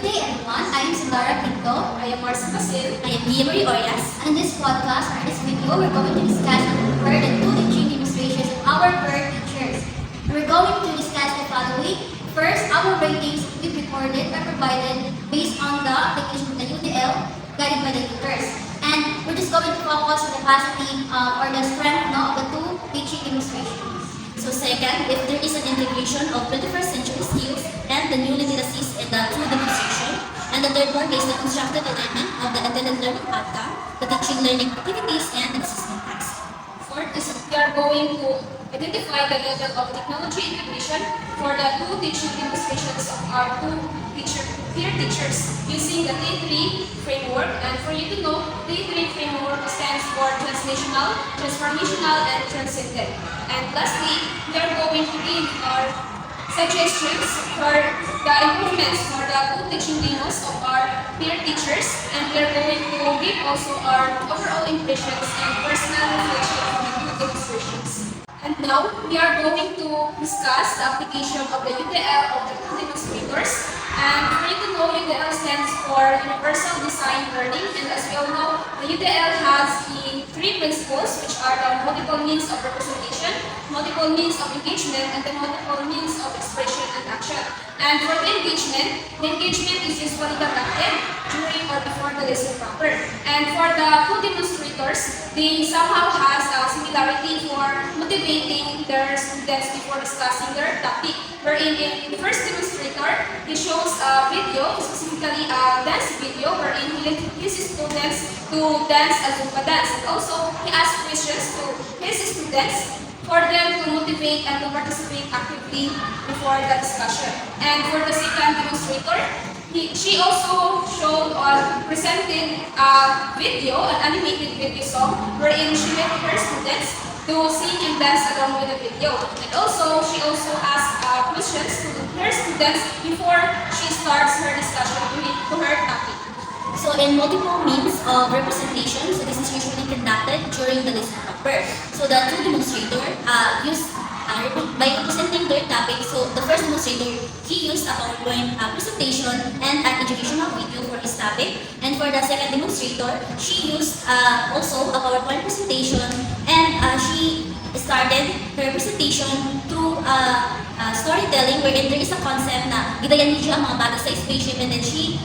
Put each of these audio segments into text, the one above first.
Good day, everyone. I am Sandara Pinto. I am Marcia Basil. I am Guillermo Orias. And in this podcast, or this video, we're going to discuss on PER and two teaching demonstrations of our PER teachers. We're going to discuss the following. First, our ratings we've recorded are provided based on the application of the UDL guided by the tutors. And we're just going to focus on the capacity or the strength of the two teaching demonstrations. So second, if there is an integration of 21st century skills and the new literacies in the two demonstration. And the third one is the constructed learning of the intended learning outcome, the teaching learning activities, and the assessment tasks. Fourth is we are going to identify the level of technology integration for the two teaching demonstrations of our two peer teachers using the T3 framework. And for you to know, T3 framework stands for translational, transformational, and transcendent. And lastly, we are going to give our suggestions for the improvements for the two teaching demos of our peer teachers, and we are going to give also our overall impressions and personal reflection on the two demonstrations. And now, we are going to discuss the application of the UDL of the two demonstrators. And for you to know, UDL stands for Universal Design Learning, and as we all know, the UDL has the three principles, which are the multiple means of representation, multiple means of engagement, and the multiple means of expression and action. And for the engagement is usually conducted during or before the lesson proper. And for the two demonstrators, they somehow has a similarity for motivating their students before discussing their topic. Wherein in the first demonstrator, he shows a video, specifically a dance video, wherein he uses students to dance a Zumba dance. And also, he asks questions to his students for them to motivate and to participate actively before the discussion. And for the second demonstrator, she also showed or presented a video, an animated video song, wherein she made her students to sing and dance along with the video. And also, she also asked questions to her students before she starts her discussion to her topic. So in multiple means of representation, so this is usually conducted during the lesson proper. So the two demonstrator by presenting their topic, so the first demonstrator, he used a PowerPoint presentation and an educational video for his topic. And for the second demonstrator, she used also a PowerPoint presentation, and she started her presentation through storytelling, wherein there is a concept na gidayan niya ang mga bata sa spaceship, and then she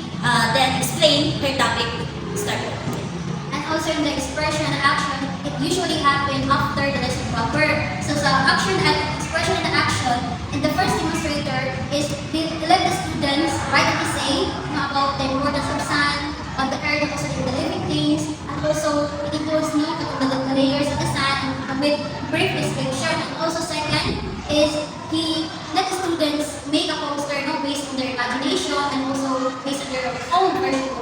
then explained her topic. Started. And also in the expression and action, it usually happens after the lesson proper. So sa action and expression and action, in the first demonstrator is they let the students write an essay about the importance of sun, on the earth, and also the living things, and also it includes the layers of the sun with brief description. And also second is he let the students make a poster based on their imagination and also based on their own personal.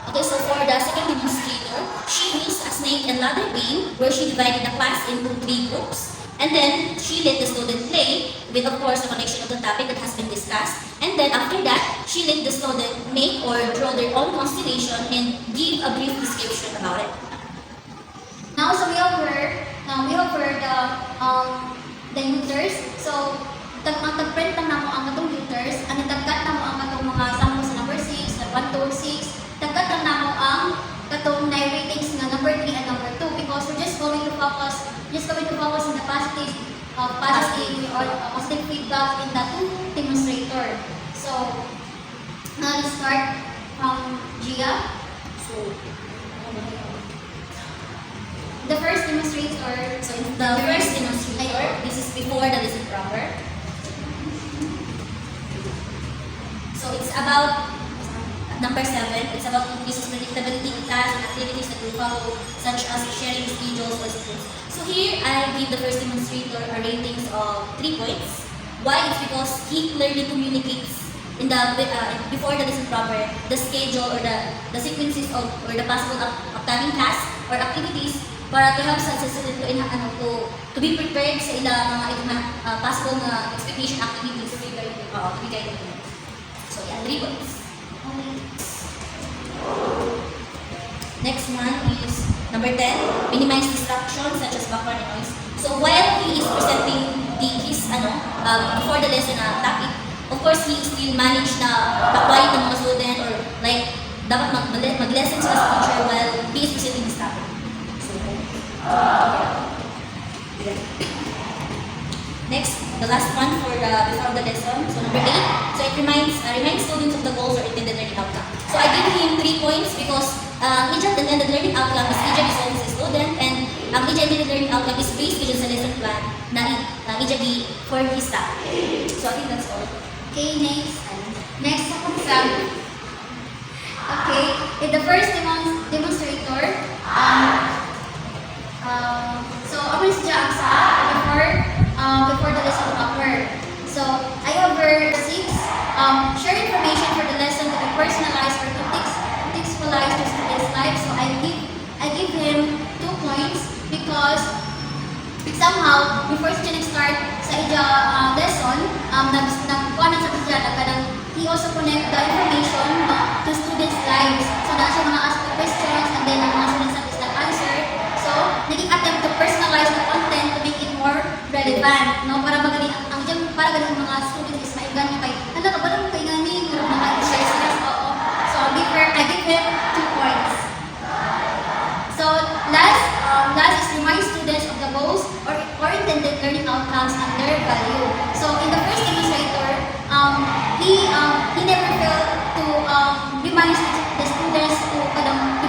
Okay, so for the second demonstrator, she used a snake and ladder game where she divided the class into 3 groups. And then she let the student play with, of course, the connection of the topic that has been discussed. And then after that, she let the student make or draw their own constellation and give a brief description about it. Now, so we have heard the uters. So, tag-print lang namo ang katong uters, ang itagkat namo ang katong mga sample sa number 6, na 1 to 6, tagkat lang namo ang katong ratings na number 3 and number 2 because we're just going to focus on the positive or positive feedback in the two demonstrator. So, now let's start from Gia. So, The first demonstrator, the first demonstrator, this is before the lesson proper. So it's about number 7. It's about increases predictability in class and activities that will follow, such as sharing schedules or schools. So here I give the first demonstrator a ratings of 3 points. Why? It's because he clearly communicates in the before the lesson proper the schedule or the sequences of or the possible upcoming tasks or activities para to help sa student to be prepared sa ilang mga possible na expectation activities to be guided. So yeah, 3 points. Next one is number 10, minimize distractions such as background noise. So while he is presenting his before the lesson topic, of course he still managed na quiet ng mga students dapat mag-lesson sila sa teacher while he is presenting his topic. So, next, the last one for before the lesson. So number 8. So it reminds students of the goals or intended learning outcome. So I gave him 3 points because EJA intended learning outcome is EJA is always a student, and EJA intended learning outcome is based sa lesson plan na EJA be for his staff. So I think that's all. Okay, next exam. Okay, in the first demonstrator, so ako yung sadya ang sa before the lesson proper. So I over 6 share information for the lesson to be personalized or contextualized to students' lives. So I give him 2 points because somehow before siya nag-start sa ija lesson, nagkuha na sa siya nagkanang he also connect the information to students' lives. So na siya mga ask questions and then ang mga students nag-answer. So naging attempt to personalize the content to make it more relevant, no? Para magaling mga students is maigan niya kay ano ka ba lang kay ngani mo share sila. Oo. So I give him 2 points. So last is remind students of the goals or intended learning outcomes and their value. So in the first demonstrator, he never failed to remind the students to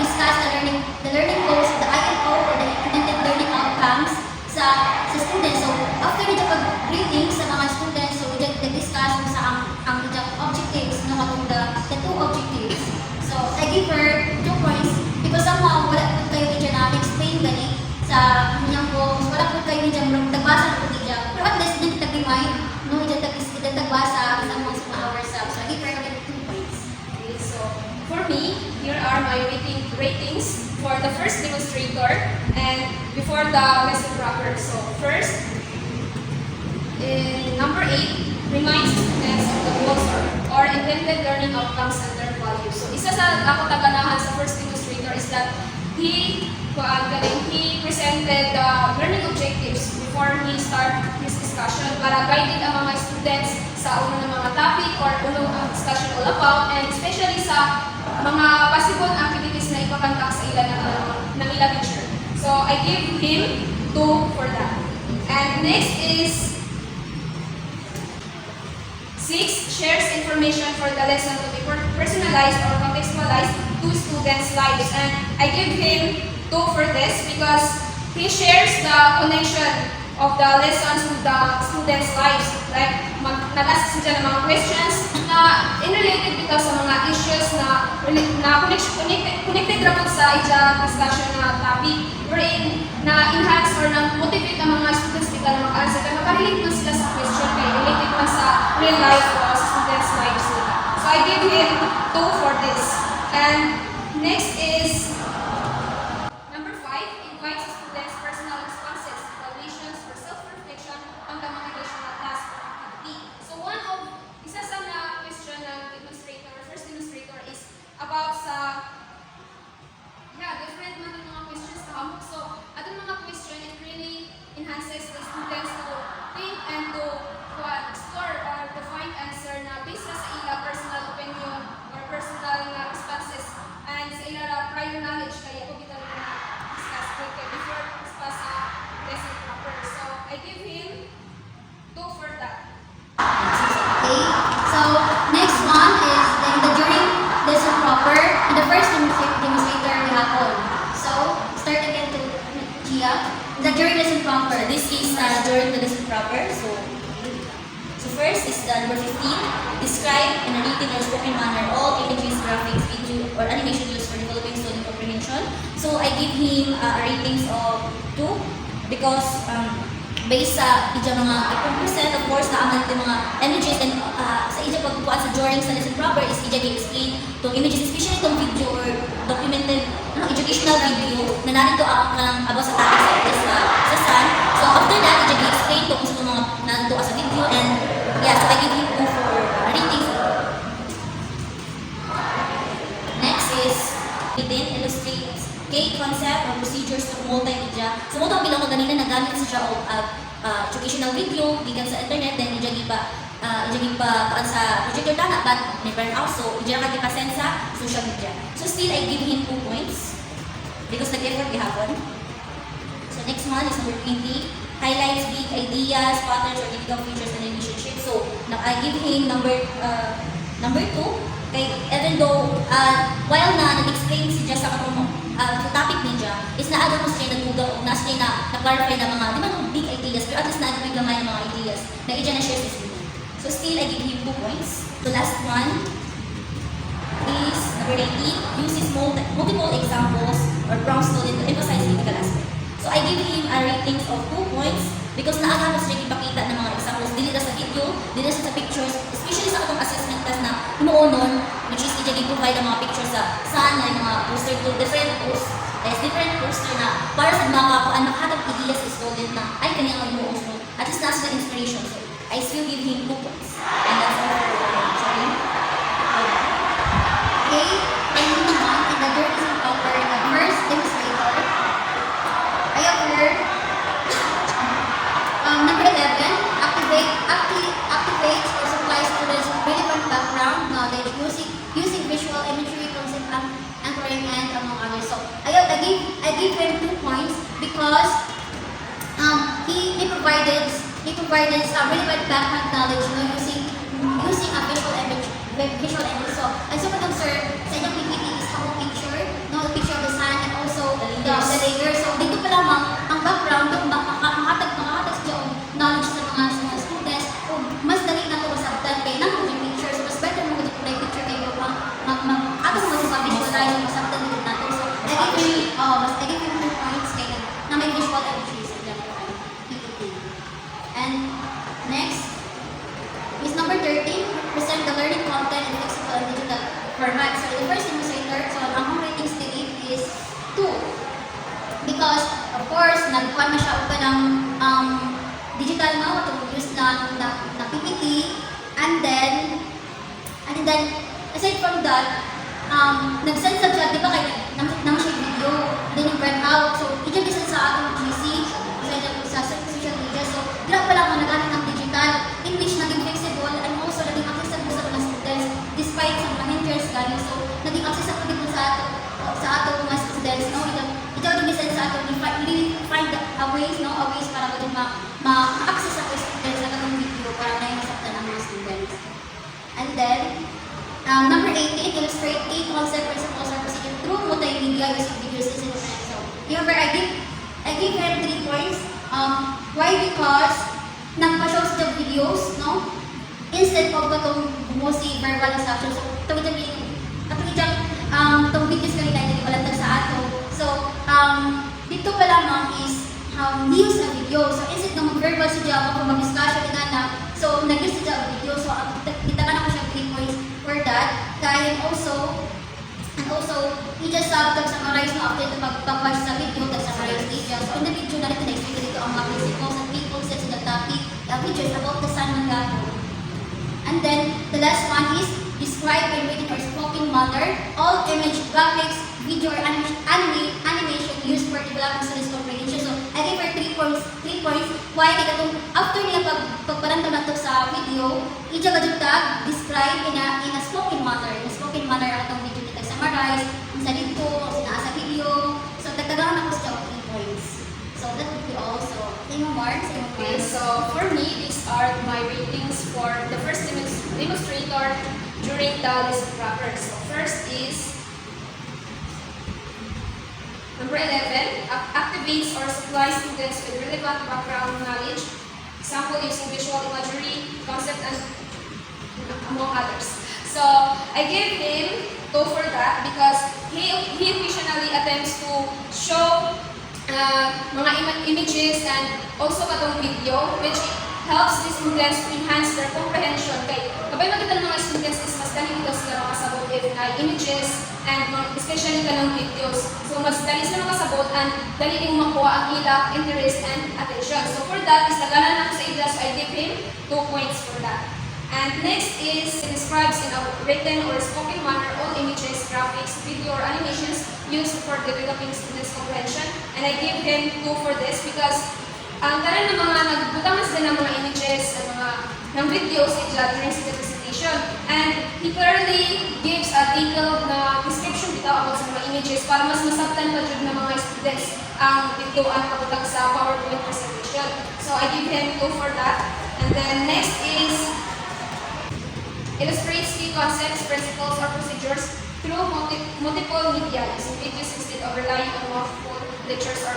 discuss the learning goals, the INO or the intended learning outcomes sa students. So after the pag-briefing sa mga students, so we discuss kung sa ang objectives, no, katong the 2 objectives. So I give her 2 points because somehow wala po kayo ni na explain gani sa inyong goals, wala po kayo ni nagbasa po ni pero at least din tag-remind, no, tagbasa sa mga hours up. So I give her 2 points. Okay, so for me, here are my ratings for the first demonstrator and before the lesson proper. So first, number 8, reminds students of the goals or intended learning outcomes and their value. So isa sa ako taganahan sa first demonstrator is that he presented the learning objectives before he start his discussion para guide ang mga students sa unang mga topic or unang discussion all about, and especially sa mga possible activities na ipakantak sa ilan ng ilang teacher. So I give him 2 for that. And next is 6, shares information for the lesson to be personalized or contextualized to students' lives. And I give him 2 for this because he shares the connection of the lessons to the students' lives. Like, nag-ask siya ng mga questions na in-related because sa mga issues na connected rapod sa ija discussion na topic, wherein na-enhance or na-motivate ang mga students bigla na mag-answer kaya makarelate man sila sa question kaya related man sa real life o sa students' lives nila. So I give him 2 for this. And next is number 5, invites students' personal responses, evaluations, or self-reflection on the motivational task or activity. So isa sa na question ng first demonstrator is about sa different mga questions na hamok. So atong mga question, it really enhances the students to think and to explore or to find answer na based sa ila personal opinion or personal responses and sa ila prior knowledge kaya ko kita na discuss before discuss sa lesson proper. So I give him 2 for that. Okay, so next one is then during lesson proper. In the first demonstrator we have all. So start again to Gia. During lesson proper. So this is during the lesson proper. So first is the number 15. Describe in a written or spoken manner all images, graphics, video, or animation used for developing student comprehension. So I give him ratings of 2 because based sa ija mga percent, of course, naaman ito mga images and sa ija pagbuhat sa during sa lesson proper is ija di-explain itong images, especially itong video or documented educational video na narito ang about sa topic sa SAN. So after that, ija di-explain ito kung sa mga narito sa video and so I give him 2 for ratings. Next is written illustrates key concept or procedures of multimedia. So mo itong bilang ko ganina nagamit siya o educational video gikan sa internet then ija gipa ijaging pa sa projector tana, but may burn out, so ijaging ka pasend sa social media. So still, I give him 2 points because nag-effort gihapon. So next one is number 20. Highlights big ideas, patterns, or typical features in a relationship. So I give him number 2. Kay even though while nag-explain si Jess sa katong topic ninja, is naagaw mo siya natugaw, na siya na-clarify na mga, di ba nung big ideas, pero at least naagaw yung gamay ng mga ideas na i-dyan na share sa student. So still, I give him 2 points. The last one is number 18, uses multiple examples or prompts student to emphasize critical aspect. So I give him a rating of 2 points because naagaw mo siya ipakita ng mga examples, dili na sa video, dili na sa pictures, especially sa katong assessment class na hinuonon, which is i-provide ang mga pictures sa saan na yung mga poster to different poster na para sa mga makakatag ideas sa student na ay kanya ang hinuon. So, at least nasa na inspiration. So, I still give him 2 points. And that's all for sorry. Okay, and moving on, in the journalism paper, the first demonstrator, I have heard number 11, activates or supplies students with relevant background knowledge using visual imagery, concept anchoring, and among others. So I give him 2 points because he provided some relevant background knowledge using a visual image. So I super observe sa inyong PPT is how picture, the picture of the sun and also the layer. So dito pa lamang ang background yung makatag siya og knowledge sa mga students o mas dali na ito masabtan kay nang yung picture. So mas better mo dito na picture kayo ato mo sa visualize yung masabtan dito natin. So I give him 2 points kay na may visual imagery sa PPT. And next is number 13, present the learning content in flexible and digital format. So the first demonstrator, so ang ratings to it is 2. Because, of course, nagkuhan na siya pa ng digital na, use na PPT, and then, aside from that, nag-send sa chat, di ba kayo, naman siya video, then yung burn out, so, i-jagisa sa atong GC, sa social media, so, grab pa lang kung nagamit ng digital, English naging flexible, and also naging accessible sa mga students, despite sa mga hindrance galing, so, naging accessible dito sa atong mga students, no, ikaw din isa sa ato, really find a ways para ko din ma-access sa students sa katong video para na yung ang mga students. And then, number 18, illustrate 8 concept principles or procedure through multimedia using videos is internet. So, remember, I give him 3 points. Why? Because nagpa-show sa videos, no? Instead of katong bumusi verbal instruction. So, itong videos kanina hindi palatag sa ato. So, dito pa lamang is news na video. So, instead na mag-verbal siya, mag-discussion na, so, nag-use siya video. So, kita ka na ko siya 3 points for that. And also, he just summarize mo after pag-watch sa video, summarize niya. So, in the video na ito, na-explain dito ang mga principles and key concepts in the topic. The video is about the sun ng gato. And then, the last one is describe in written or spoken manner all image, graphics, video, or animation used for developing students' comprehension. So, I give her 3 points. Why? After niya pagparanta na ito sa video, i-jagad describe in a spoken manner. In a spoken manner, ang itong video kita summarize, sa dito, sa video. So, tagtagangan ako siya 3 points. So, that would be all. So, same more. Okay, so for me, these are my ratings for the first demonstrator during the lesson proper. So first is number 11, activates or supplies students with relevant background knowledge, example using visual imagery, concept, and among others. So I gave him 2 for that because he occasionally attempts to show mga images and also katong video which helps the students to enhance their comprehension. Kay kapag makita ng mga students is mas dali dito sila makasabot if images and especially kanang videos. So mas dali sila makasabot and dali din makuha ang ilang interest and attention. So for that, is nagalan ako sa ila, so I give him 2 points for that. And next is, it describes in a written or spoken manner all images, graphics, video, or animations used for developing students' comprehension. And I give him 2 for this because ang tanan ng mga nagbutang na sila ng mga images, mga ng video sa ija during sa presentation. And he clearly gives a detailed na description bitaw about sa mga images para mas masabtan pa jud ng mga students ang bituan kabutang sa PowerPoint presentation. So I give him 2 for that. And then next is illustrates key concepts, principles, or procedures through multiple media using videos instead of relying on multiple lectures or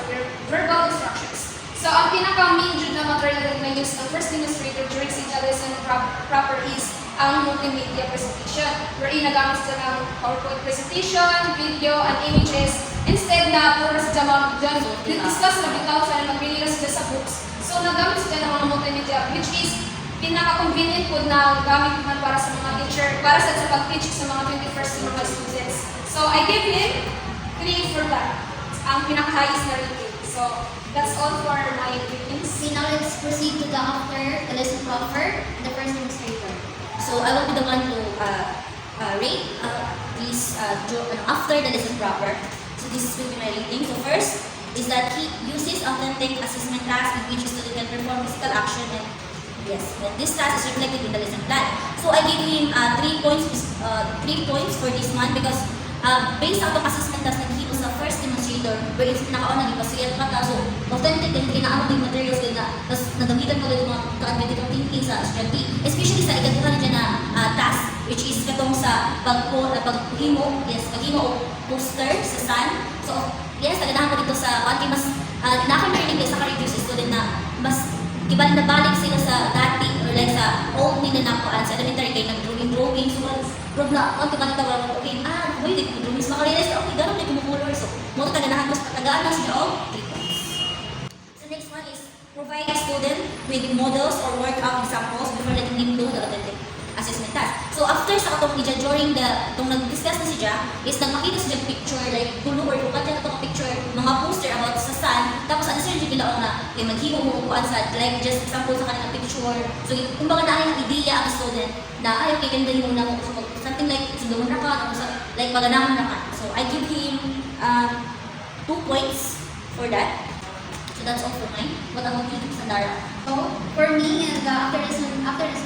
verbal instructions. So, ang pinaka-main jud na material na use ng first demonstrator during sa lesson proper is ang multimedia presentation, wherein nagamit sila ng PowerPoint presentation, video, and images, instead na puro sa discuss na bitaw sa nagbili na sila sa books. So, nagamit sila ng mga multimedia, which is pinaka-convenient po na gamit man para sa mga teacher, para sa pag-teach sa mga 21st mga students. So, I give him 3 for that. Ang pinaka-highest na rating. So, that's all for my ratings. Okay, now let's proceed to the after the lesson proper, the first demonstrator. So I will be the one to rate this after the lesson proper. So this will be my rating. So first is that he uses authentic assessment tasks in which student can perform physical action and yes, and this task is reflected in the lesson plan. So I gave him 3 points for this one because based out of assessment task na gihimo sa first demonstrator where it's pinakauna di pasiyat mata so authentic din kinaamon yung materials din na tapos nadamitan ko din mga ka-analytical thinking sa estudyante especially sa ikaduhan dyan na task which is katong sa paghimo o poster sa sun so yes naganahan ko dito sa konti mas naka-learning din sa ka-review sa student na mas kibalik na balik sila sa dati or like sa old nila na kuan sa elementary kay nag-drawing so prob na konti ba nitawa okay wait ko drawing mas makarealize na okay gano'n na kumukulor so mo taganahan mas tagaan na siya og 3 points. So next one is provide a student with models or workout examples before letting him do the authentic assessment task. So after sa atong ija during itong nag-discuss na siya is nang makita siya picture like tulo or kung kanya itong picture mga poster about sa sun tapos ano siya gilaon na kay maghimo mo kuan sa like just example sa kanilang picture so kumbaga na ang ideya ang student na ay okay ganda mo na mo so, something like sigawon ra ka tapos like maganahon ra ka so I give him 2 points for that. So that's all for mine. What about you, Sandara? So, for me, and after lesson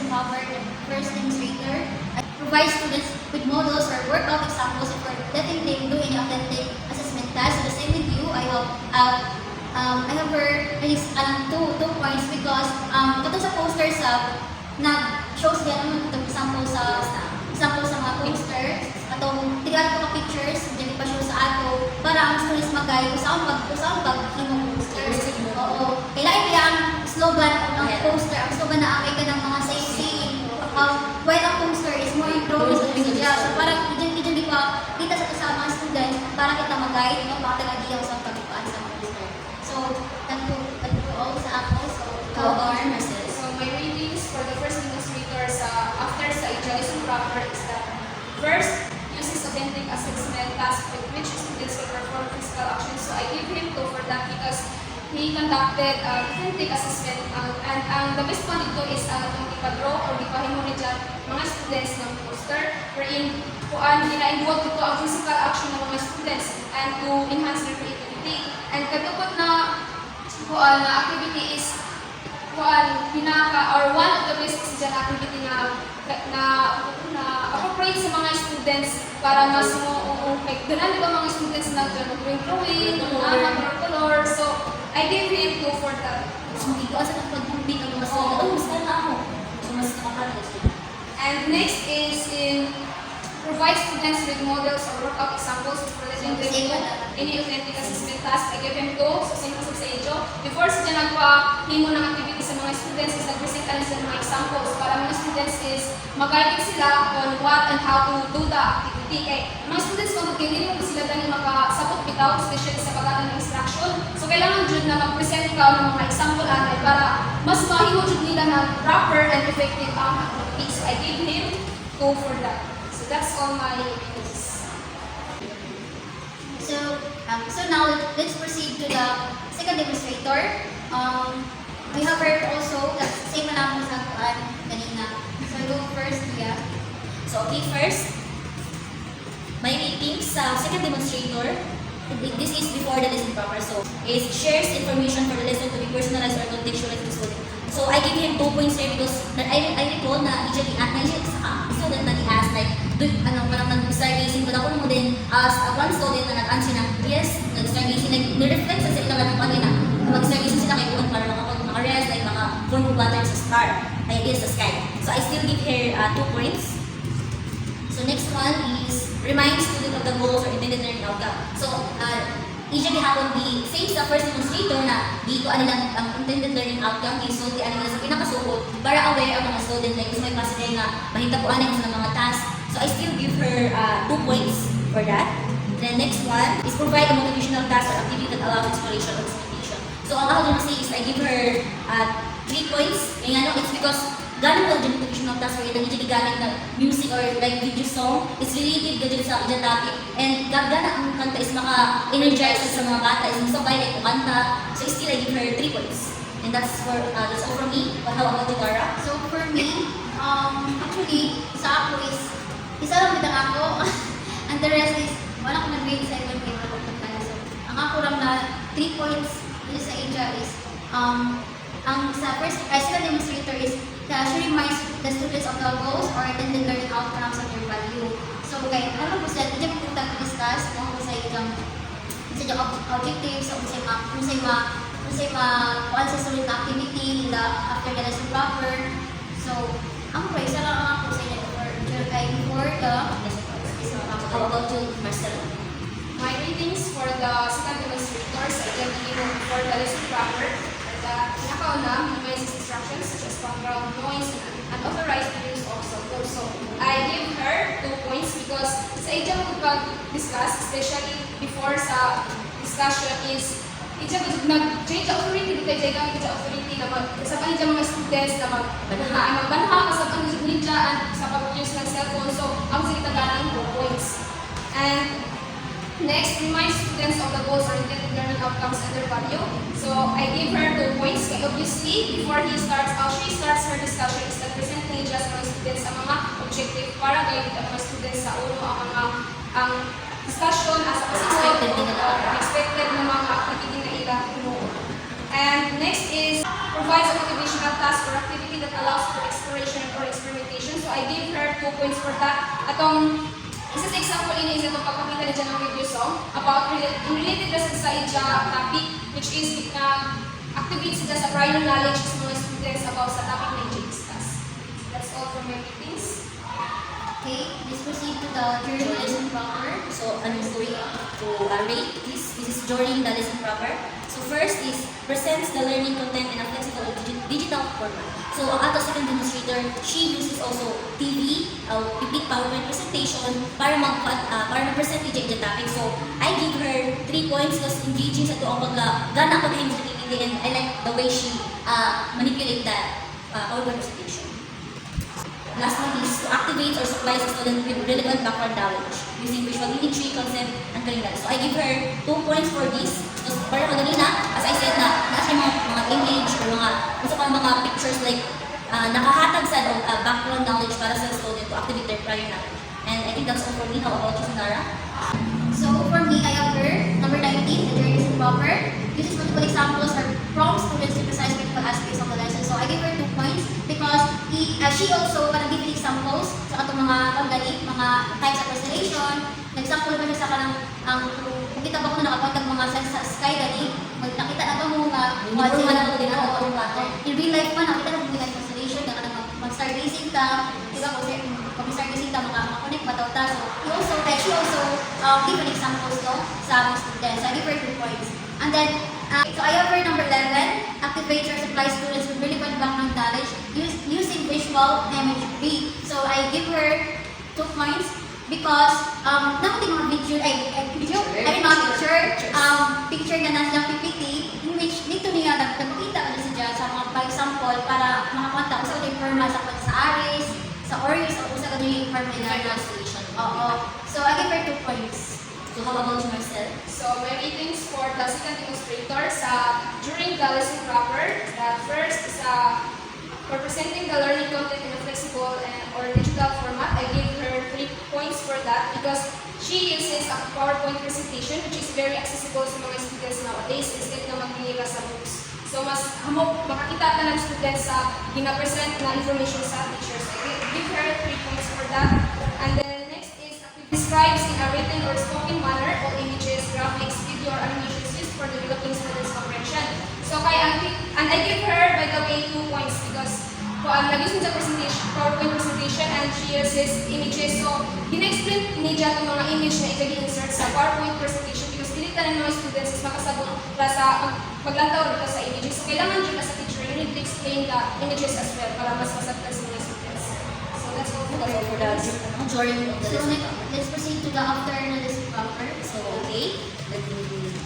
proper, the first demonstrator, I provide students with models or workout examples for letting them do any authentic assessment task. So the same with you, I have heard at least 2 points because katong sa poster sa nag-shows din naman itong example sa mga poster atong tigaan ko ka pictures dili pa show sa ato para ang students mag-guide kung saan paghimo posters. Oo. Kailangan kaya ang slogan ng poster, ang slogan na amay ka ng mga saying while ang poster is more in drawings and media. So parang hindi pa kita sa mga students para kita mag-guide no para talaga sa pagkuan sa poster. So tanto all sa ako so Or Mercedes. So my ratings for the first demonstrator after sa lesson proper is that first uses authentic assessment task with which students can perform physical actions. So I give him 2 for that because he conducted authentic assessment and the best one dito is itong ipa-draw or ipahimo ni dyan mga students ng poster wherein gina-involve dito ang physical action ng mga students and to enhance their creativity. And katupad na activity is or one of the best dyan activity na appropriate sa mga students para mas ganun di ba mga students na drawing, color. So, I give him 2 for that. So magiging sa pag-bumbing ang mga student. Mas na ako. So mas nakakaroon sila. And next is in provide students with models or workout examples for letting them do any authentic assessment task. I give him 2. So, same as sa inyo. Before sila nagpa-himo ng activity sa mga students is nag-present ka sila mga examples para mga students is mag-guide sila on what and how to do the activity. Kaya mga students kung hindi mo sila dahil makasabot bitaw, especially sa pagkata ng instruction. So, kailangan dyan na mag-present ka ng mga example anay para mas mahimo dyan nila na proper and effective ang activity. So, I give him 2 for that. So, that's all my ratings. So now let's proceed to the second demonstrator. We have heard also that same na lang sa kanina. So I go first, yeah. So okay, first, my ratings sa second demonstrator, this is before the lesson proper. So, is shares information for the lesson to be personalized or contextualized to student. So I give him 2 points here because I recall na usually sa student na i-ask like, parang nag-stargazing ko na ako mo din as one student na nag-answer na, yes, nag-stargazing, like, nireflect sa sila ng kanina, mag-stargazing sila kay Kuwan para maka-rest, like, maka-form of pattern sa star, ay is the sky. So I still give her 2 points. So next one is remind student of the goals or intended learning outcome. So usually hapon di same sa first demonstrator na dito ano lang ang intended learning outcome is so di ano sa pinakasuot para aware ang mga student like gusto may possible na mahita po ano sa mga task. So I still give her 2 points for that. Then next one is provide a motivational task or activity that allows inspiration or expectation. So ang ako din is I give her 3 points. Yung ano, it's because ganun po yung motivational task or yung hindi gamit na music or like video song is related ganun sa dyan topic. And gana ang kanta is maka-energize sa mga bata is masabay like kanta. So still I give her 3 points. And that's all from me. But how about you, Tara? So for me, actually, sa ako is, isa lang bitang ako, and the rest is, wala ko na grade 7 grade 8. So, ang ako lang na 3 points dito sa Asia is, ang sa second demonstrator is, she reminds the students of the goals or intended learning outcomes of their value. So, kaya, ano po sila, hindi po discuss kung sa ilang objectives, kung kuan sa sulit na activity after the lesson proper. So, ang isa lang ako sa inyo for the lesson proper. How about you, Marcelo? My ratings for the second demonstrators, I can give for the lesson proper. The pinakauna, minimize distractions such as background noise and unauthorized use of cell phone. So, I give her 2 points because sa ija ko pag-discuss, especially before sa discussion is ija ko nag-change authority dito kay Jaigang ija authority na kasaban ija mga students na magbanha kasaban ninja and sa pag-use ng cellphone. So, ang sige galing 2 points. And next, remind students of the goals or intended learning outcomes and their value. So, I give her 2 points. Kaya obviously, before she starts her discussion is nag-present niya sa mga students ang mga objective para guide ang mga students sa uno ang discussion as a expected na mga activity na ilang tinuod. And next is provides a motivational task or activity that allows for exploration or experimentation. So, I give her 2 points for that. Atong isa sa example ini is itong pagpapita na dyan ng video song about related na sa ija topic which is activate sila sa prior knowledge sa mga students about sa topic na i-discuss. That's all from my meetings. Okay, let's proceed to the third lesson proper. So, I'm going to rate this. This is during the lesson proper. So, first is presents the learning content in a flexible digital format. So, ang ato second demonstrator, she uses also TV, big PowerPoint presentation para mag-present the topic. So, I give her 3 points because engaging sa ito ang gana ko sa PPT and I like the way she manipulate that PowerPoint presentation. Last one is to activate or supply sa student with relevant background knowledge using visual imagery, concept, and curriculum. So I give her 2 points for this. So para kanina, as I said na nasa mga image or mga pictures like nakahatag sa background knowledge para sa student to activate their prior knowledge. And I think that's all for me. How about you, Sandara? So for me, I have her number 19, the journey is proper. Uses multiple examples or prompts students to emphasize critical aspects of the lesson. So I give her 2 points because she also give examples sa atong mga paggaling, mga types of presentation. Nag-example ba sa kanang kung kita ba ko na nakakontag mga sa sky gani, nakita na ba mo nga in real life pa nakita na mo nga presentation na mag-stargazing ta, di ba kung stargazing ta maka-connect matawta. So she also give an examples no sa mga students. So I give her 2 points. And then so I have her number 11, activates or supplies students with relevant background knowledge using visual imagery. So I give her 2 points because nakuti mga picture na nasa PPT in which dito niya nagpakita na siya sa mga example para makakonta ko sa informa sa ARIS, sa ORIS, o sa ganyan informa na translation. Oo. So I give her 2 points. So how about you, Marcel? So my ratings for the second demonstrator during the lesson proper, first for presenting the learning content in a flexible or digital format, I give her 3 points for that because she uses a PowerPoint presentation which is very accessible sa mga students nowadays instead na magbinira sa books. So mas hamok makakita ka ng students sa gina-present na information sa teachers. So, give her 3 points for that. And then next is describes in a written or spoken manner all images, graphics, video, or animations used for developing students' comprehension. So and I give her, by the way, 2 points because nag-use sa presentation, PowerPoint presentation, and she uses images. So, gina-explain niya itong mga image na i-insert sa PowerPoint presentation because dili ka ng mga students is makasabot sa maglantaw dito sa images. So, kailangan dyan sa teacher, you need to explain the images as well para mas masabtan sa mga students. So, that's all for For the during the So lesson. let's proceed to the after na lesson proper. So, okay. Let me...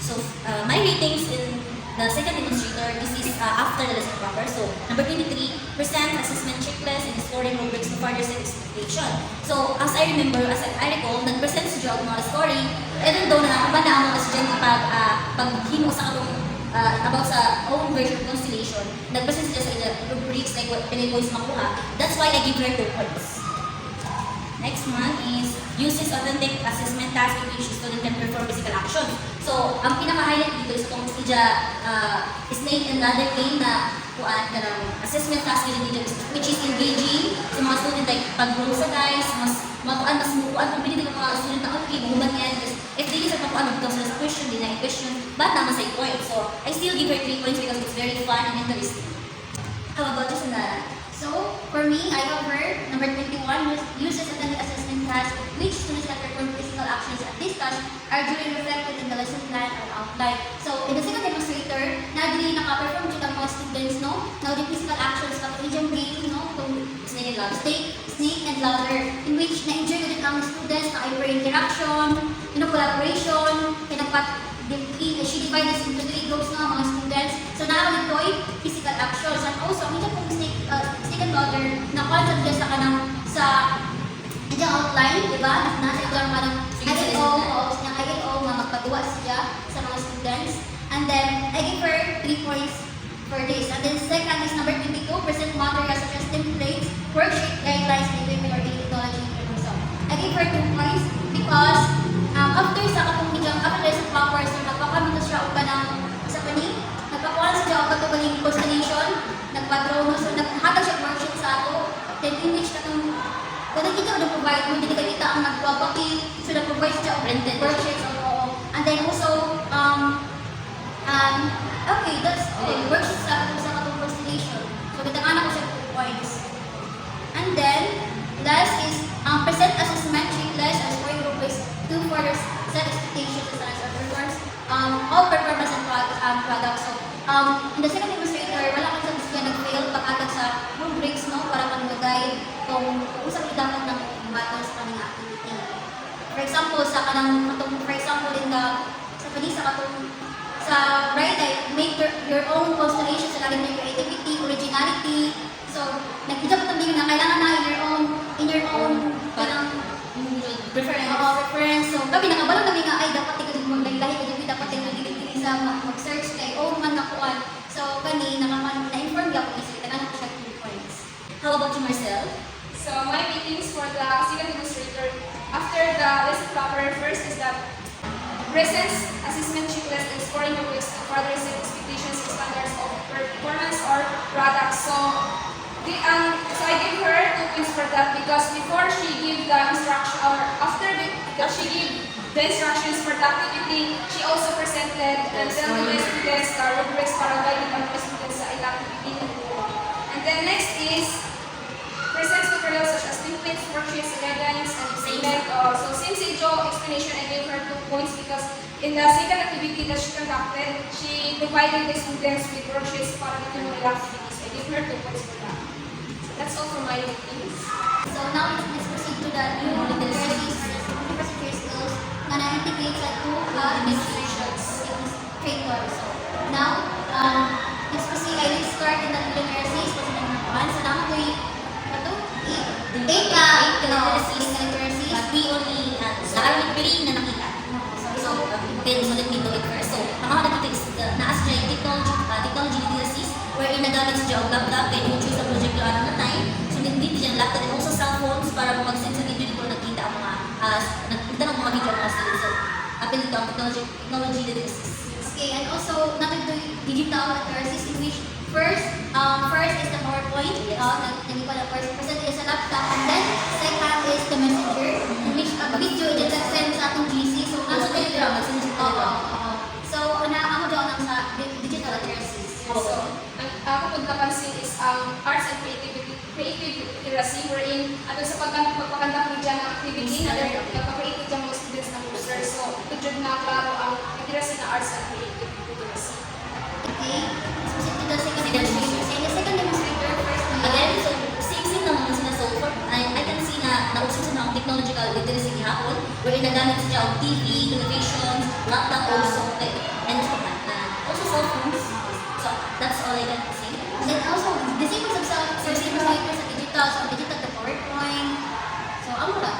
So, my ratings in the second demonstrator, this is after the lesson proper. So, number 23, present assessment checklist and scoring rubrics to further set expectation. So, as I remember, as I recall, nag-present si Joe mga scoring, even though na iba na ang mga estudyante paghimo sa katong about sa own version of Constellation, nag-present siya sa rubrics like what pinag-voice makuha. That's why I give her 2 points. Next one is uses authentic assessment task in which student can perform physical action. So, ang pinaka-highlight dito is itong snake and ladder game na kuan ka ng assessment task dito which is engaging sa mga student like pag-roll sa guys, mas makuan, mas mukuan kung pinili ng mga student na okay, mahuman yan. If they sa makuan, magkakaw sila sa question, din na question, ba't naman sa point? So, I still give her 3 points because it's very fun and interesting. How about you, Sandara? So, for me, I have heard number 21 uses authentic assessment task which students can perform physical actions at this task are duly reflected in the lesson plan or outline. So, in the second demonstrator, na-agree naka-perform dito ang mga students, no? Now, the physical actions of medium game, no? Itong Snake and ladder. snake and ladder, in which na-enjoy din ang students na hyper-interaction, collaboration, she divided into 3 groups ng mga students. So, nakakalitoi physical actions. And also, ang pong snake and ladder, na-concept siya sa kanang sa outline, di ba? Nasa ito ang parang ILO na magpagawa siya sa mga students. And then, I give her 3 points for this. And then, second is number 22, present materials such as templates, worksheet, guidelines, and equipment or technology improvement. So, I give her 2 points because after sa katong after sa proper, so nagpakamito siya o ka ng sa kani, nagpakuhan siya o katugaling constellation, nagpa-draw no, so naghatag siya worksheet sa ato, then in which katong kung nakita ko na-provide mo, hindi kita ang nagpapakit, so na-provide siya o Printed. worksheets o and then also, okay, that's worksheets sa katong constellation. So bitangan ako siya 2 points. And then, last is present assessment checklist and scoring rubrics to further set expectations as well as performance all performance and products. So, in the second demonstrator, wala kang sa gusto nag-fail pag-atag sa rubrics, no? Para manilagay kung usap dapat ng matter sa kanyang activity. For example, sa right eye, make your own constellation sa lagay ng creativity, originality. So, nag-ijab ko na kailangan na in your own parang reference. So, kami nakabalong kami nga, ay, dapat ikaw din maglahi ka dito, dapat ikaw din sa mag-search kay own man nakuan. So, kani, na-inform ka kung isa, tagaan ko siya 2 points. How about you, Marcel? So, my ratings for the second demonstrator after the lesson proper first is that presents assessment checklist and scoring rubrics to further set expectations and standards of performance or products. So I give her 2 points for that because before she give the instruction or after she give the instructions for the activity, she also presented and tell the students the rubrics para guide ang mga students sa activity. And then next is presents materials such as templates, worksheets, guidelines, and assignment. So since it's your explanation, I gave her 2 points because in the second activity that she conducted, she provided the students with worksheets para dito yung activity. So I gave her 2 points for that. So that's all for my ratings. So now let's proceed to the new literacy skills na na-integrate sa 2 demonstrations traitors. So now, let's proceed. I will start in the literacy skills number 1. So now ko eight literacies. But we only, naaraming piling na nakita. So, then, so let me do it first. So, ang mga nakita is, naas siya yung technology literacies, wherein nagamit siya ang laptop, kaya yung choose sa project yung na time. So, hindi siya laptop and also cell phones para mag-send sa video dito nakita ang mga, nakita ng mga video ang mga students. So, apel dito ang technology literacies. Okay, and also natin to digital literacy in which first is the PowerPoint, naging ko na first present is a laptop, and then second is the messenger, in which video i-send sa atong GC. So, Also, Telegram, nag-send sa Telegram. So, ako daw nang sa digital literacy. So, ang ako pag napansin is ang arts and creative literacy wherein ato sa pagpapakanta ko dyan ng activity na nagpapakreate dyan mga students ng poster. So, ito dyan na klaro ang literacy na arts and creative literacy. Okay, so to the second demonstrator. So, in the second demonstrator, first Again, so same naman sila. So, I can see na nausap sa mga technological literacy hapon, wherein nagamit siya ang TV, television, laptop also, and also cell phones. So, that's all I can say. And then also, the same as sa demonstrator sa digital the PowerPoint. So, amo lang.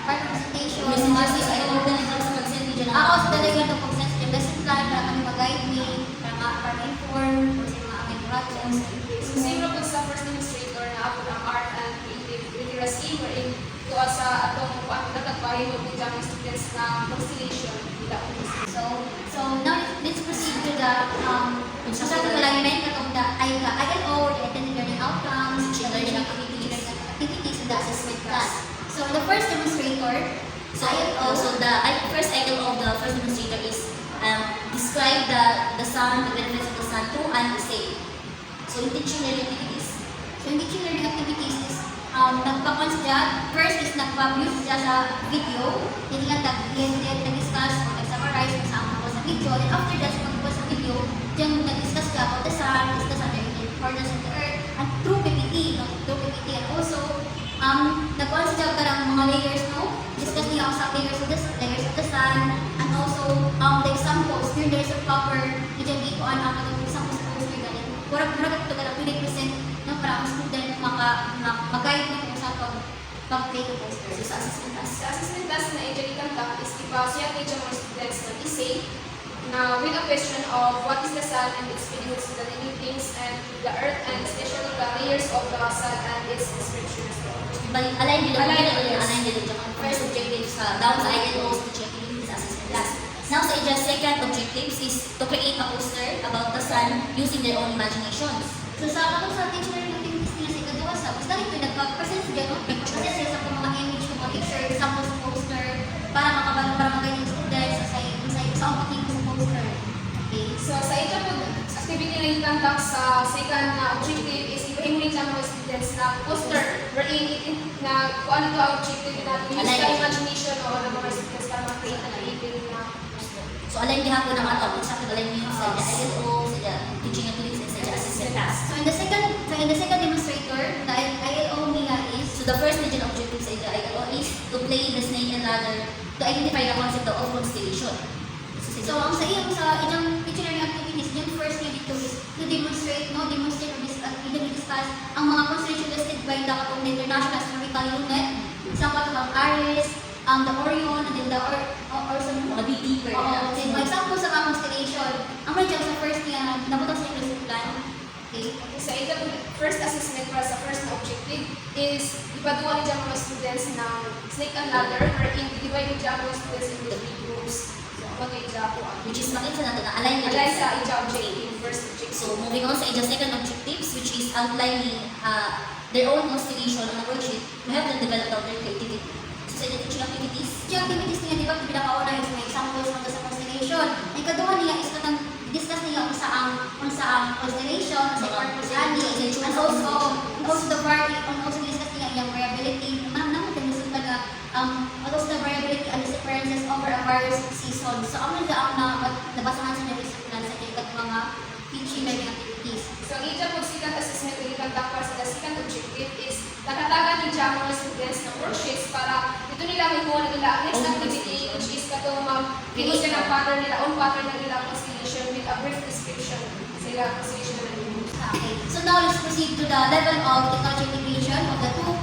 Part of presentation. Messages, I will telegram sa mag-send video na. Ako sa talaga ito pag sense yung lesson plan para kami mag-guide me, para ma-inform, kung sa mga aming projects. So, same po sa first demonstrator na ako ng art and creative literacy wherein ito sa atong natagpahin mo dyan ng students na constellation nila. So now let's proceed to the sa alignment katong the ILO, the attended learning outcomes, the learning activities, and the assessment class. So the first demonstrator, So, the first item of the first demonstrator is describe the sun, the benefits of the sun through an essay. So, in teaching learning activities. so yung teaching learning activities is nagpa-consider, first is nagpa-view siya sa video, hindi nga nag-discuss o nag-summarize kung saan ako sa video, and after that, pag sa video, diyan nag-discuss ka about the sun, discuss on the importance of the earth, and through PPT, and also, nag-consider ka ng mga layers, no? Discuss niya ang some layers of the sun, and also, the examples, yung layers of copper, diyan dito, ang examples of poster ganyan. Murag ito ka na present no, para ang student mag-guide mo kung saan pag-play the poster. So, sa assessment class. Sa assessment class na i-jalikan ta is ipasya ng mga students ng essay na with a question of what is the sun and its benefits to the living things and the earth and especially the layers of the sun and its descriptions. Align din Align din. yung first objective sa down sa ILO sa teaching activities sa assessment class. Now, sa ijaz second objectives is to create a poster about the sun using their own imaginations. So sa ako sa teacher activities nila sa ikadua sa basta ito nagpa-present siya no? Present siya sa mga image ng mga picture, examples sa poster para mag-guide yung students sa umating sa poster. Okay. So sa ito po, activity na itantak sa second na objective is ipahimulit lang mga students na poster wherein na kung ano to ang objective na use the imagination o ng mga students para mag-create na creative na poster. So, align gihapon ang ato. Sa akin, align yun sa ILO, sa teaching activities, sa assessment class. So in the second demonstrator, the ILO niya is So, the first major objective sa ILO is to play the snake and ladder to identify the concept of constellation. so ang sa iyang teacher learning activities, yung first niya dito is to demonstrate or discuss ang mga constellation listed by the International Astronomical Unit, example ang Aries, the Orion, and then the Mga big deeper. then for example sa mga constellation, ang may sa first niya, nabutang sa lesson plan. Okay. Sa ito po, first assessment para sa first objective is ipaduwa ni mga students ng snake and ladder wherein i-divide ni mga students into 3 groups. So, mag-i-ja po ang Which is makita natin na align alay sa ija objective, first objective. So, moving on sa ija second objectives, which is outlining their own constellation on a worksheet to help them develop their creativity. So, sa ija teaching activities, Yung activities niya, di ba, pinakauna is may examples ng sa constellation. Ang ikaduha niya is discuss niya kung saan constellation, sa purpose ani, and also the variety, and also discuss niya yung variability. Naman din gusto na also the variability and differences over a various seasons. So, ang nabasahan sa lesson plan sa mga teaching learning activities. So, ang ija po second assessment na ikantak para sa second objective is nakatagan ni mga students ng worksheets para ito nila may kuha na nila ang next activity which is katong mag-create ng pattern nila, own pattern na nila constellation with a brief description sila constellation na nila. Okay. So now let's proceed to the level of technology integration of the two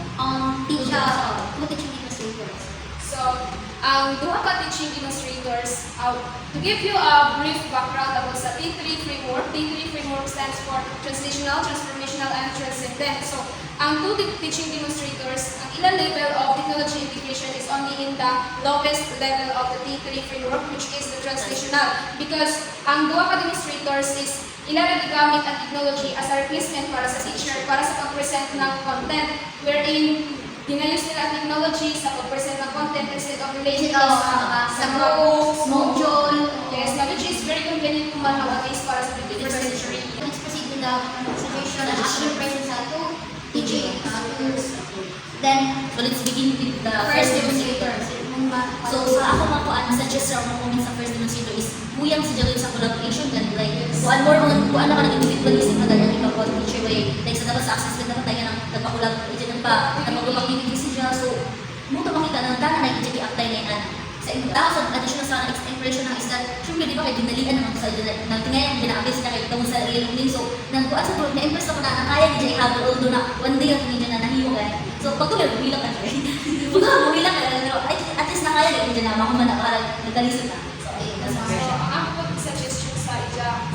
teaching demonstrators. So, ang duha ka teaching demonstrators, to give you a brief background about sa T3 framework. T3 framework stands for Translational, Transformational, and Transcendent. So, ang two teaching demonstrators, ang ilang level of technology integration is on only in the lowest level of the T3 framework, which is the translational. Because ang duha ka demonstrators is ilalagay gamit ang technology as a replacement para sa teacher, para sa pag-present ng content, wherein ginayos nila ang technology sa pag-present ng content instead of related sa books, Module. yes, na which is very convenient kung nowadays para sa 21st century. Let's proceed with the suggestion and action present sa two teaching tools. Then, So let's begin with the first first demonstrator. demonstrator. So sa ako mga kuan, suggest sa mga comment sa first demonstrator is buyang si Jalil sa collaboration and like kuan more on kuan na kanang individualism na ganyan ikaw po teacher way like sa dapat sa access dapat tayo nang nagpakulab ito pa nagpag activity siya so mo to makita nang tanan na i apply na yan sa sa additional sa expression ng is that syempre di ba kay dinalian naman sa nang tingay ginaabis sila kay tawon sa learning so nang kuan sa tulog na impress ako na kaya di habol although na one day ang ninyo na nahiyo kay so pag tuloy bilang ka pag bilang ka at least na kaya di na ako man nagkalisod na so ayun that's my So, version. ang ako po suggestion sa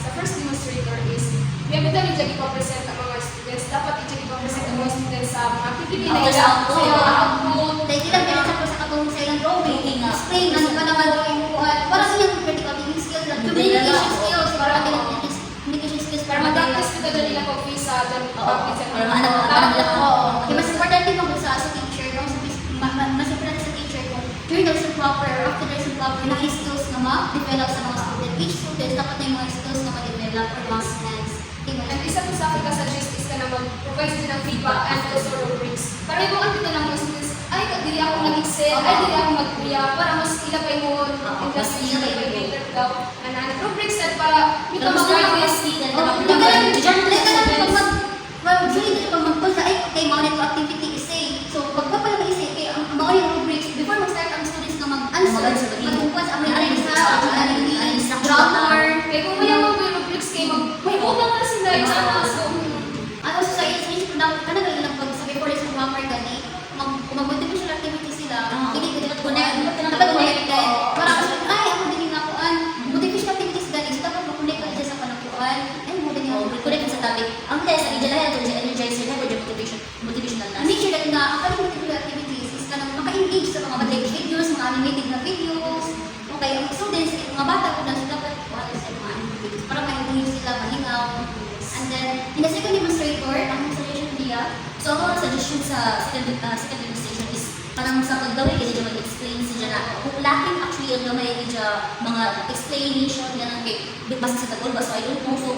sa first demonstrator is, may dami dyan ipapresent ang mga students. Dapat dyan ipapresent ang mga students sa mga activity na Sa output. sa mga output. Like ilang ganyan sa sa katong sa ilang drawing, explain ano pa naman drawing mo para sa ilang critical thinking skills, like communication skills, para communication skills Para mag-practice ko dyan nila kung visa, dyan mag-practice sa Para maano nila Oo. Yung mas importante mo sa teacher, kung mas importante sa teacher kung during the lesson proper or after the lesson proper, na skills na ma-develop sa mga student. Each student dapat na yung mga skills na ma-develop or ma-enhance. And isa po sa akin ka-suggest is ka na mag-provide din ng feedback and also rubrics. Para yung ang kita ng mga students, ay, dili ako mag-excel, ay, dili ako mag-kuya, para mas ilapay mo in the mas ilapay mo. later daw. And rubrics at para hindi ka Pero gusto mag-guide niya is pag mag-pull sa kay mga nito activity essay. So, pag pa pala essay, kay ang mga yung rubrics, before mag-start ang students na mag-answer, mag-upas ang grammar. Kaya kung may mga rubrics kayo, may utang na sila yung ano. So, Ano sa isip ko na kanang lang pag sa before lesson grammar gani, mag-motivation activity sila. Hindi ko dapat connected. Para kasi ay ako din nga kuan. Motivation activities gani, so dapat mag-connect ka dyan sa panakuan. Ay mo din yung Kunin sa topic. Ang test, ang idalayan ito sa energizer na motivational na. Hindi siya na ang kaling motivational activities is kanang maka-engage sa mga like videos, mga animated na videos. Okay, ang students, yung mga bata ko na sila dapat kuan sa mga animated videos para ma-engage sila, malingaw. And then, in the second demonstrator, ang suggestion niya, So ako ang suggestion sa second demonstration is parang sa pagdaway kasi dyan mag-explain siya na kung lacking actually ang gamay niya mga explanation ganun kay basta sa tagol basta I don't know so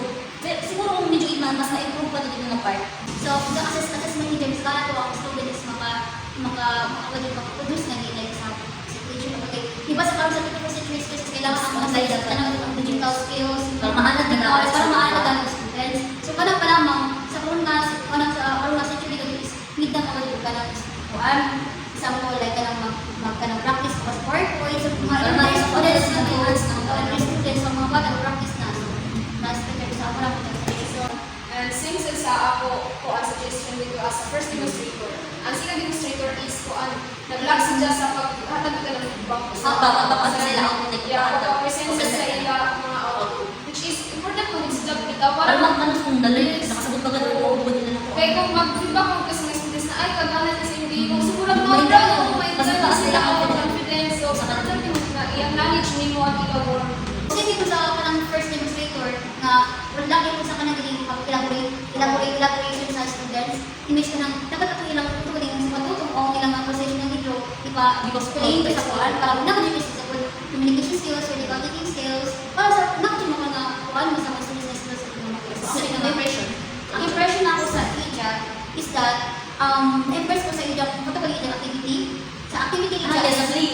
siguro kung medyo mas ma-improve pa dito ng part. so, the assessment ni James Gala to ang students maka-produce na nila sa situation na okay. Diba sa karoon sa 21st century skills, kailangan ang digital skills, Para maanad din ako. para maanad ang students. So, kanang pa lamang, sa karoon nga century is need na mga ka ng kuan. Example, like kanang practice ko sa PowerPoint, so mga students na students, sa mga bata practice na. So, na-speaker sa ako lang and since sa ako ang suggestion dito as a first demonstrator, ang second demonstrator is nag-lag siya sa paghatag ka ng feedback. Papapapasa sila ang Pagpapresent sa ila mga output. Which is important kung sila bitaw Para para ano kung dali nakasagot ka ganun o ubod nila na kaya kung mag-feedback mo kasi mga students na ay kagana na sa hindi mo sigurang no daw may Mas dala mataas sila nila ang ang confidence so sa kanila na i-acknowledge nimo ang ikaw mo. Kasi dito sa kanang first demonstrator nga wala ko sa kanang naging elaboration sa students, image ko nang dapat ako ilang tuto din sa matutong o ilang ang position ng video, explain ko sa kuan para nakadili sa communication skills, critical thinking skills, para sa nakadili mo nga kuan mo sa mga students na skills sa mga impression. Ang impression ako sa IJA is that impress ko sa IJA kung ito ija activity. Sa activity IJA yes, actually,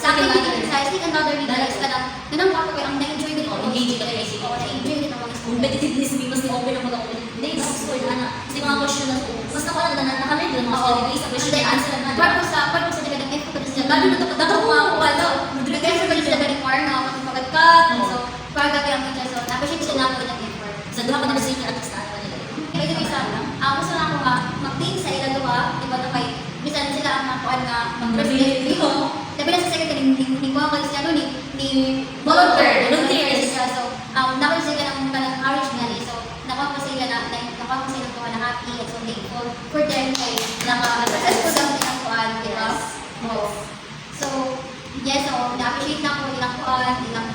sa activity sa second other IJA is kanang pa ko ang na-enjoy din ako. Engaging ka kasi. Na-enjoy din ako. Competitiveness ni mas ni open ang mga hindi na score na kasi mga question na mas nakuha na nakalay din mga study sa question and answer na Part ko sa dagat ng effort ko sila. Lalo na ito dapat ko mga kuha daw. Nag-guess ko sila galing war nga ako magagkat. So, para gabi ang medya. So, napasya sila ako ng effort. sa duha ka na sa inyo at sa ano nila. Kaya ito isa, ako sa ako nga, mag-team sa ilang duha, di ba na kay, bisan sila ang nakuha nga, mag-represent ko. Sabi na sa second, ni ko ako siya ni volunteer siya. So, nakuha sila ng courage nga ni. So, nakuha ko sila tuwa na happy and so thankful for them kay naka-successful lang din ang kuhan, di ba? Yes, so na-appreciate na ko ilang kuan, ilang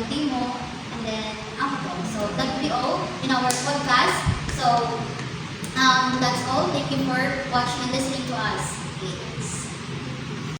timo, and then ako po. So that will be all in our podcast. So that's all. Thank you for watching and listening to us.